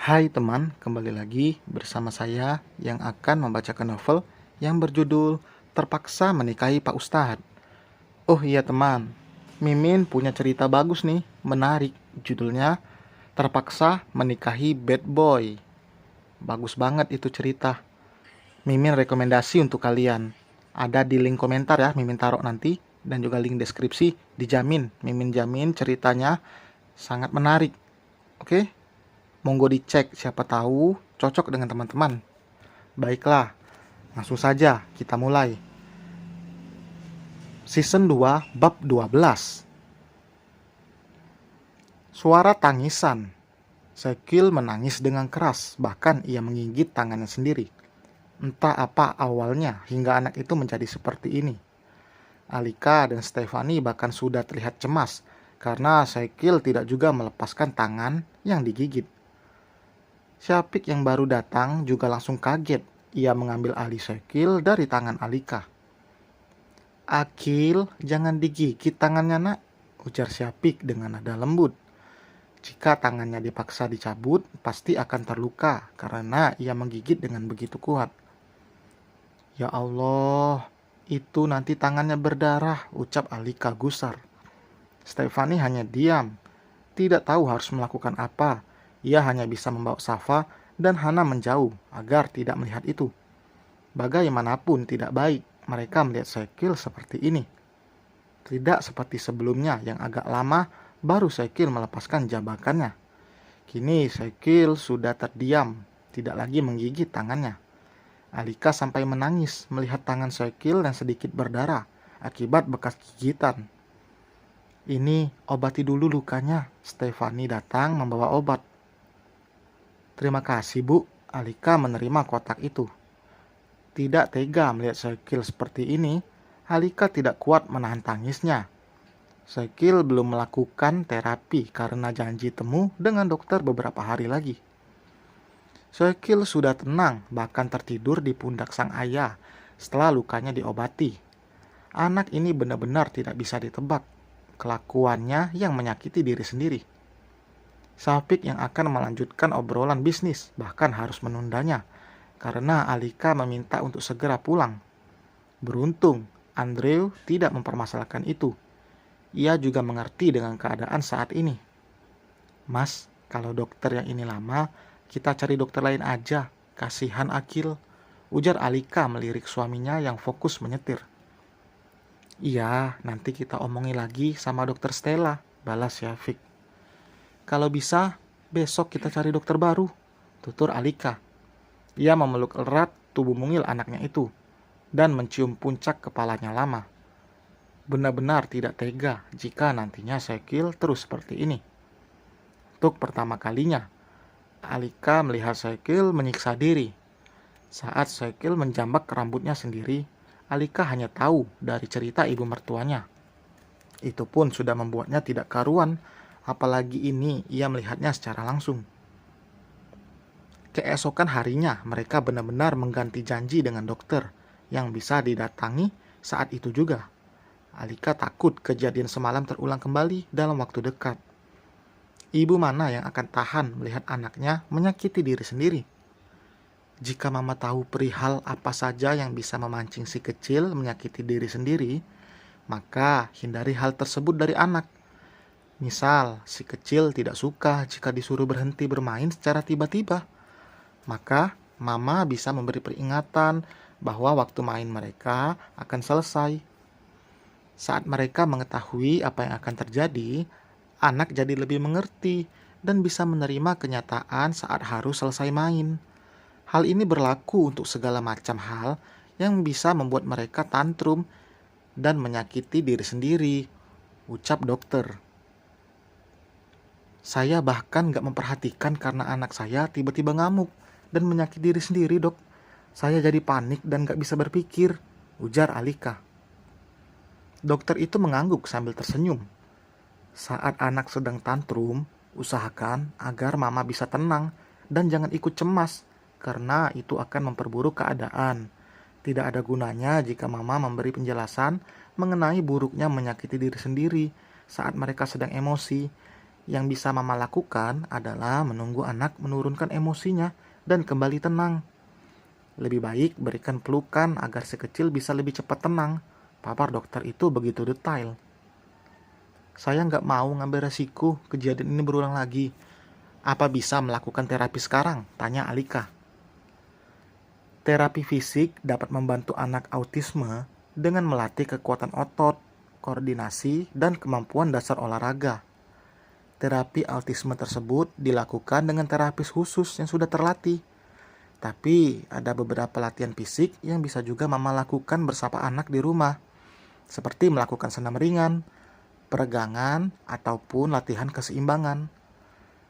Hai teman, kembali lagi bersama saya yang akan membacakan novel yang berjudul Terpaksa Menikahi Pak Ustadz. Oh iya teman, Mimin punya cerita bagus nih, menarik. Judulnya Terpaksa Menikahi Bad Boy. Bagus banget itu cerita. Mimin rekomendasi untuk kalian. Ada di link komentar ya, Mimin taruh nanti. Dan juga link deskripsi, dijamin. Mimin jamin ceritanya sangat menarik. Oke? Monggo dicek, siapa tahu cocok dengan teman-teman. Baiklah, langsung saja kita mulai. Season 2, bab 12. Suara tangisan. Sekil menangis dengan keras, bahkan ia menggigit tangannya sendiri. Entah apa awalnya hingga anak itu menjadi seperti ini. Alika dan Stefani bahkan sudah terlihat cemas karena Sekil tidak juga melepaskan tangan yang digigit. Syapik yang baru datang juga langsung kaget. Ia mengambil alih Sekil dari tangan Alika. "Akil, jangan digigit tangannya nak," ujar Syapik dengan nada lembut. Jika tangannya dipaksa dicabut, pasti akan terluka karena ia menggigit dengan begitu kuat. "Ya Allah, itu nanti tangannya berdarah," ucap Alika gusar. Stefani hanya diam, tidak tahu harus melakukan apa. Ia hanya bisa membawa Safa dan Hana menjauh agar tidak melihat itu. Bagaimanapun tidak baik mereka melihat Sekil seperti ini. Tidak seperti sebelumnya yang agak lama baru Sekil melepaskan jabakannya. Kini Sekil sudah terdiam, tidak lagi menggigit tangannya. Alika sampai menangis melihat tangan Sekil yang sedikit berdarah akibat bekas gigitan. "Ini obati dulu lukanya." Stefani datang membawa obat. "Terima kasih Bu." Alika menerima kotak itu. Tidak tega melihat Sekil seperti ini, Alika tidak kuat menahan tangisnya. Sekil belum melakukan terapi karena janji temu dengan dokter beberapa hari lagi. Sekil sudah tenang, bahkan tertidur di pundak sang ayah setelah lukanya diobati. Anak ini benar-benar tidak bisa ditebak. Kelakuannya yang menyakiti diri sendiri. Syafik yang akan melanjutkan obrolan bisnis, bahkan harus menundanya, karena Alika meminta untuk segera pulang. Beruntung, Andrew tidak mempermasalahkan itu. Ia juga mengerti dengan keadaan saat ini. "Mas, kalau dokter yang ini lama, kita cari dokter lain aja. Kasihan Akil," ujar Alika melirik suaminya yang fokus menyetir. "Iya, nanti kita omongin lagi sama dokter Stella," balas Syafik. "Kalau bisa, besok kita cari dokter baru," tutur Alika. Ia memeluk erat tubuh mungil anaknya itu dan mencium puncak kepalanya lama. Benar-benar tidak tega jika nantinya Sekil terus seperti ini. Untuk pertama kalinya, Alika melihat Sekil menyiksa diri. Saat Sekil menjambak rambutnya sendiri, Alika hanya tahu dari cerita ibu mertuanya. Itu pun sudah membuatnya tidak karuan, apalagi ini ia melihatnya secara langsung. Keesokan harinya, mereka benar-benar mengganti janji dengan dokter yang bisa didatangi saat itu juga. Alika takut kejadian semalam terulang kembali dalam waktu dekat. Ibu mana yang akan tahan melihat anaknya menyakiti diri sendiri? Jika mama tahu perihal apa saja yang bisa memancing si kecil menyakiti diri sendiri, maka hindari hal tersebut dari anak. Misal, si kecil tidak suka jika disuruh berhenti bermain secara tiba-tiba. Maka, mama bisa memberi peringatan bahwa waktu main mereka akan selesai. Saat mereka mengetahui apa yang akan terjadi, anak jadi lebih mengerti dan bisa menerima kenyataan saat harus selesai main. Hal ini berlaku untuk segala macam hal yang bisa membuat mereka tantrum dan menyakiti diri sendiri, ucap dokter. "Saya bahkan gak memperhatikan karena anak saya tiba-tiba ngamuk dan menyakiti diri sendiri, Dok. Saya jadi panik dan gak bisa berpikir," ujar Alika. Dokter itu mengangguk sambil tersenyum. "Saat anak sedang tantrum, usahakan agar mama bisa tenang dan jangan ikut cemas, karena itu akan memperburuk keadaan. Tidak ada gunanya jika mama memberi penjelasan mengenai buruknya menyakiti diri sendiri saat mereka sedang emosi. Yang bisa Mama lakukan adalah menunggu anak menurunkan emosinya dan kembali tenang. Lebih baik berikan pelukan agar si kecil bisa lebih cepat tenang. Papar dokter itu begitu detail. Saya nggak mau ngambil resiko kejadian ini berulang lagi. Apa bisa melakukan terapi sekarang? Tanya Alika. Terapi fisik dapat membantu anak autisme dengan melatih kekuatan otot, koordinasi, dan kemampuan dasar olahraga. Terapi autisme tersebut dilakukan dengan terapis khusus yang sudah terlatih. Tapi ada beberapa latihan fisik yang bisa juga Mama lakukan bersama anak di rumah, seperti melakukan senam ringan, peregangan, ataupun latihan keseimbangan.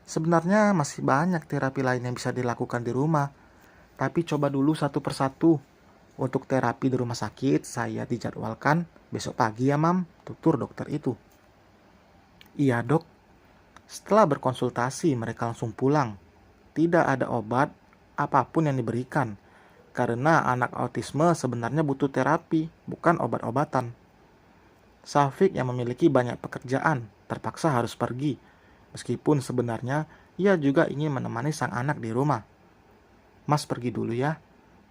Sebenarnya masih banyak terapi lain yang bisa dilakukan di rumah, tapi coba dulu satu persatu. Untuk terapi di rumah sakit, saya dijadwalkan besok pagi ya, Mam, tutur dokter itu. Iya, Dok. Setelah berkonsultasi, mereka langsung pulang. Tidak ada obat apapun yang diberikan, karena anak autisme sebenarnya butuh terapi, bukan obat-obatan. Syafiq yang memiliki banyak pekerjaan terpaksa harus pergi, meskipun sebenarnya ia juga ingin menemani sang anak di rumah. Mas pergi dulu ya,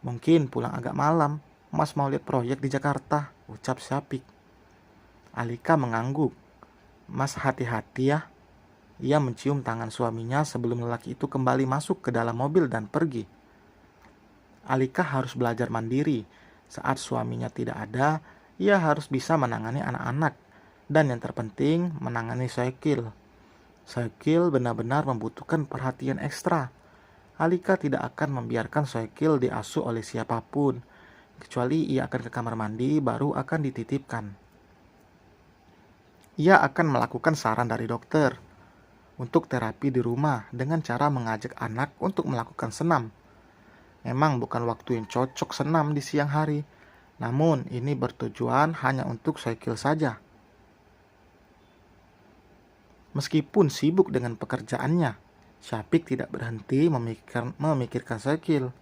mungkin pulang agak malam. Mas mau lihat proyek di Jakarta, ucap Syafiq. Alika mengangguk. Mas hati-hati ya. Ia mencium tangan suaminya sebelum lelaki itu kembali masuk ke dalam mobil dan pergi. Alika harus belajar mandiri. Saat suaminya tidak ada, ia harus bisa menangani anak-anak. Dan yang terpenting, menangani Syakil. Syakil benar-benar membutuhkan perhatian ekstra. Alika tidak akan membiarkan Syakil diasuh oleh siapapun, kecuali ia akan ke kamar mandi baru akan dititipkan. Ia akan melakukan saran dari dokter untuk terapi di rumah dengan cara mengajak anak untuk melakukan senam. Memang bukan waktu yang cocok senam di siang hari, namun ini bertujuan hanya untuk Syakil saja. Meskipun sibuk dengan pekerjaannya, Syafiq tidak berhenti memikirkan Syakil.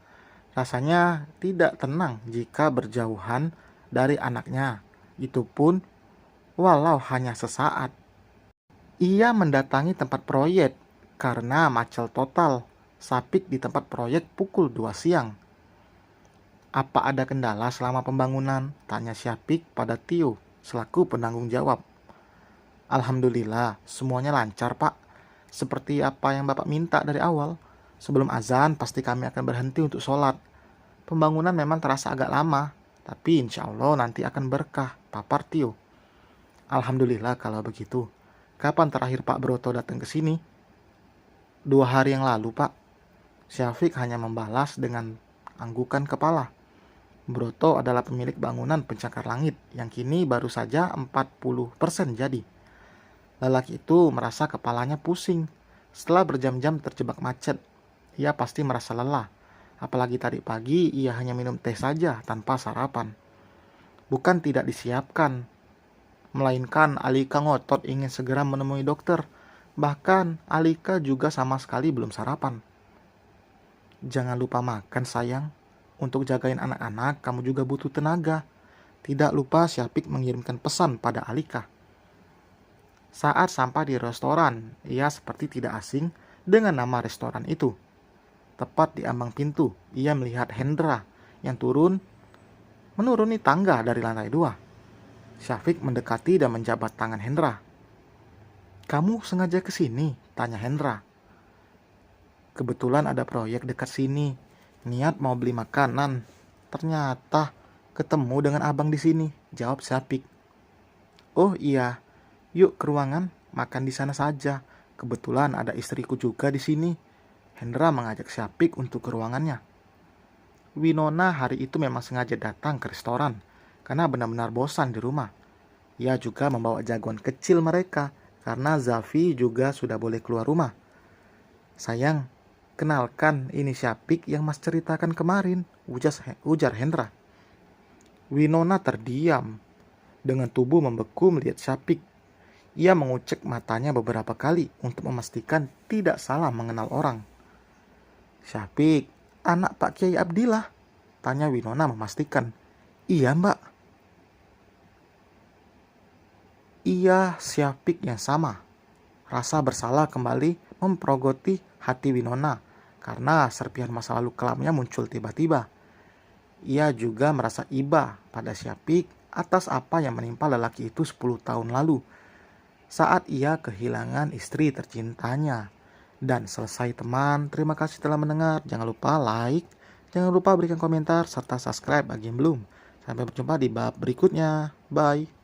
Rasanya tidak tenang jika berjauhan dari anaknya, itu pun walau hanya sesaat. Ia mendatangi tempat proyek karena macet total. Syafiq di tempat proyek pukul 2 siang. Apa ada kendala selama pembangunan? Tanya Syafiq pada Tio selaku penanggung jawab. Alhamdulillah, semuanya lancar, Pak. Seperti apa yang Bapak minta dari awal. Sebelum azan, pasti kami akan berhenti untuk sholat. Pembangunan memang terasa agak lama, tapi insya Allah nanti akan berkah, papar Tio. Alhamdulillah kalau begitu. Kapan terakhir Pak Broto datang ke sini? 2 hari yang lalu, Pak. Syafiq hanya membalas dengan anggukan kepala. Broto adalah pemilik bangunan pencakar langit yang kini baru saja 40% jadi. Lelaki itu merasa kepalanya pusing. Setelah berjam-jam terjebak macet, ia pasti merasa lelah. Apalagi tadi pagi ia hanya minum teh saja tanpa sarapan. Bukan tidak disiapkan, melainkan Alika ngotot ingin segera menemui dokter. Bahkan Alika juga sama sekali belum sarapan. Jangan lupa makan sayang. Untuk jagain anak-anak kamu juga butuh tenaga. Tidak lupa Syafiq mengirimkan pesan pada Alika. Saat sampai di restoran, ia seperti tidak asing dengan nama restoran itu. Tepat di ambang pintu, ia melihat Hendra yang menuruni tangga dari lantai 2. Syafiq mendekati dan menjabat tangan Hendra. Kamu sengaja ke sini? Tanya Hendra. Kebetulan ada proyek dekat sini. Niat mau beli makanan. Ternyata ketemu dengan abang di sini, jawab Syafiq. Oh iya. Yuk ke ruangan, makan di sana saja. Kebetulan ada istriku juga di sini. Hendra mengajak Syafiq untuk ke ruangannya. Winona hari itu memang sengaja datang ke restoran karena benar-benar bosan di rumah. Ia juga membawa jagoan kecil mereka karena Zafi juga sudah boleh keluar rumah. Sayang, kenalkan ini Syafiq yang Mas ceritakan kemarin, ujar Hendra. Winona terdiam dengan tubuh membeku melihat Syafiq. Ia mengucek matanya beberapa kali untuk memastikan tidak salah mengenal orang. Syafiq, anak Pak Kiai Abdillah? Tanya Winona memastikan. Iya Mbak. Iya Syafiq yang sama. Rasa bersalah kembali memperogoti hati Winona karena serpihan masa lalu kelamnya muncul tiba-tiba. Ia juga merasa iba pada Syapik atas apa yang menimpa lelaki itu 10 tahun lalu saat ia kehilangan istri tercintanya. Dan selesai teman, terima kasih telah mendengar. Jangan lupa like, jangan lupa berikan komentar, serta subscribe bagi yang belum. Sampai berjumpa di bab berikutnya. Bye.